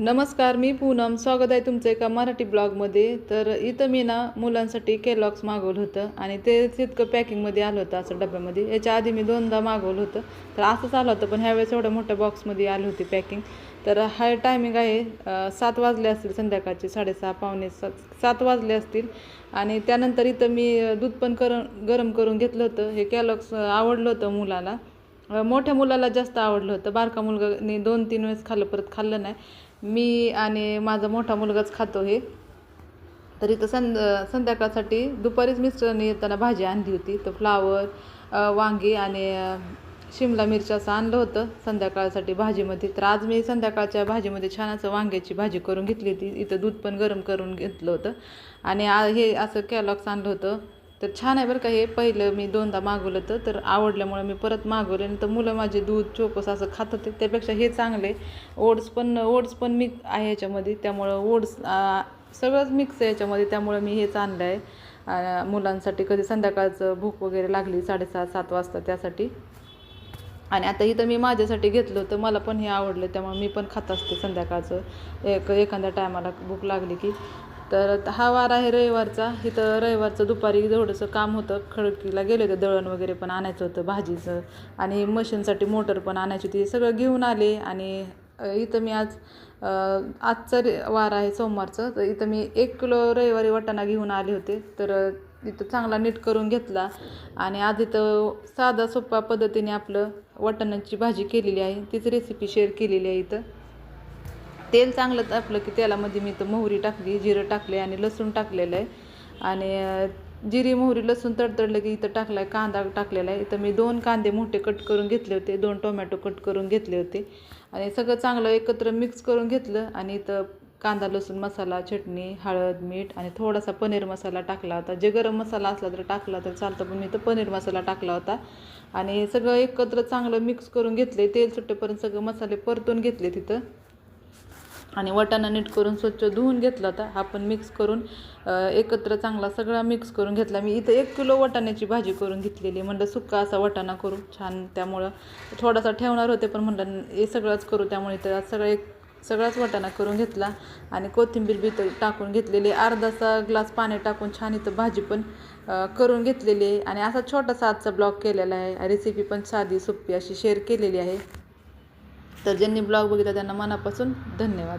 नमस्कार, मी पूनम. स्वागत आहे तुमचं एका मराठी ब्लॉगमध्ये. तर इथं मी मुलांसाठी केलॉग्स मागवलं होतं आणि ते तितकं पॅकिंगमध्ये आलं होतं असं डब्यामध्ये. याच्या आधी मी 2दा मागवलं होतं, तर असंच आलं होतं, पण ह्यावेळेस एवढ्या मोठ्या बॉक्समध्ये आली होती पॅकिंग. तर हा टायमिंग आहे 7 वाजले असतील संध्याकाळचे, 6:30 पावणे 7 वाजले असतील. आणि त्यानंतर इथं मी दूध पण गरम करून घेतलं होतं. हे केलॉग्स आवडलं होतं मुलाला. मोठ्या मुलाला जास्त आवडलं होतं. बारका मुलगाने 2-3 वेळेस खाल्लं, परत खाल्लं नाही. मी आणि माझा मोठा मुलगाच खातो हे. तर इथं संध्याकाळसाठी दुपारीच मिस्टरांनी येताना भाजी आणली होती. तर फ्लावर, वांगी आणि शिमला मिरची असं आणलं होतं संध्याकाळसाठी भाजीमध्ये. तर आज मी संध्याकाळच्या भाजीमध्ये छान असं वांग्याची भाजी करून घेतली होती. इथं दूध पण गरम करून घेतलं होतं आणि हे असं केलॉग्स आणलं होतं. तर छान आहे बरं का. हे पहिलं मी 2दा मागवलं होतं, तर आवडल्यामुळे मी परत मागवलं. आणि तर मुलं माझे दूध चोकोस असं खात होते, त्यापेक्षा हे चांगले. ओट्स पण मिक्स आहे याच्यामध्ये, त्यामुळं ओट्स सगळंच मिक्स आहे याच्यामध्ये, त्यामुळं मी हेच आणलं आहे मुलांसाठी. कधी संध्याकाळचं भूक वगैरे लागली 6:30-7 वाजता त्यासाठी. आणि आता इथं मी माझ्यासाठी घेतलं होतं. मला पण हे आवडलं, त्यामुळे मी पण खात असते संध्याकाळचं एखाद्या टायमाला भूक लागली की. तर हा वार आहे रविवारचा. इथं रविवारचं दुपारी थोडंसं काम होतं, खडकीला गेले होते. दळण वगैरे पण आणायचं होतं भाजीचं, आणि मशीनसाठी मोटर पण आणायची होती. सगळं घेऊन आले. आणि इथं मी आजचा वार आहे सोमवारचं, तर इथं मी 1 किलो रविवारी वाटाणा घेऊन आले होते. तर इथं चांगला नीट करून घेतला. आणि आज इथं साधा सोप्या पद्धतीने आपलं वाटाण्याची भाजी केलेली आहे, तीच रेसिपी शेअर केलेली आहे. इथं तेल चांगलं तापलं की तेलामध्ये मी इथं मोहरी टाकली, जिरं टाकले आणि लसूण टाकलेलं आहे. आणि जिरी मोहरी लसूण तडतडलं की इथं टाकला आहे कांदा टाकलेला आहे. इथं मी 2 कांदे मोठे कट करून घेतले होते, 2 टोमॅटो कट करून घेतले होते. आणि सगळं चांगलं एकत्र मिक्स करून घेतलं. आणि इथं कांदा लसूण मसाला, चटणी, हळद, मीठ आणि थोडासा पनीर मसाला टाकला होता. जे गरम मसाला असला तर टाकला तर चालतं, पण मी इथं पनीर मसाला टाकला होता. आणि हे सगळं एकत्र चांगलं मिक्स करून घेतले. तेल सुट्टेपर्यंत सगळं मसाले परतून घेतले तिथं. आणि वाटाणा नीट करून स्वच्छ धुवून घेतला होता. हा पण मिक्स करून एकत्र चांगला सगळा मिक्स करून घेतला. मी इथं 1 किलो वाटाण्याची भाजी करून घेतलेली. म्हणलं सुक्का असा वाटाणा करू छान, त्यामुळं थोडासा ठेवणार होते, पण म्हणलं हे सगळंच करू, त्यामुळे इथं सगळाच वाटाणा करून घेतला. आणि कोथिंबीर बी टाकून घेतलेली. अर्धासा ग्लास पाणी टाकून छान इथं भाजी पण करून घेतलेली आहे. आणि असा छोटासा आजचा ब्लॉग केलेला आहे. रेसिपी पण साधी सोपी अशी शेअर केलेली आहे. तर ज्यांनी ब्लॉग बघितला त्यांना मनापासून धन्यवाद.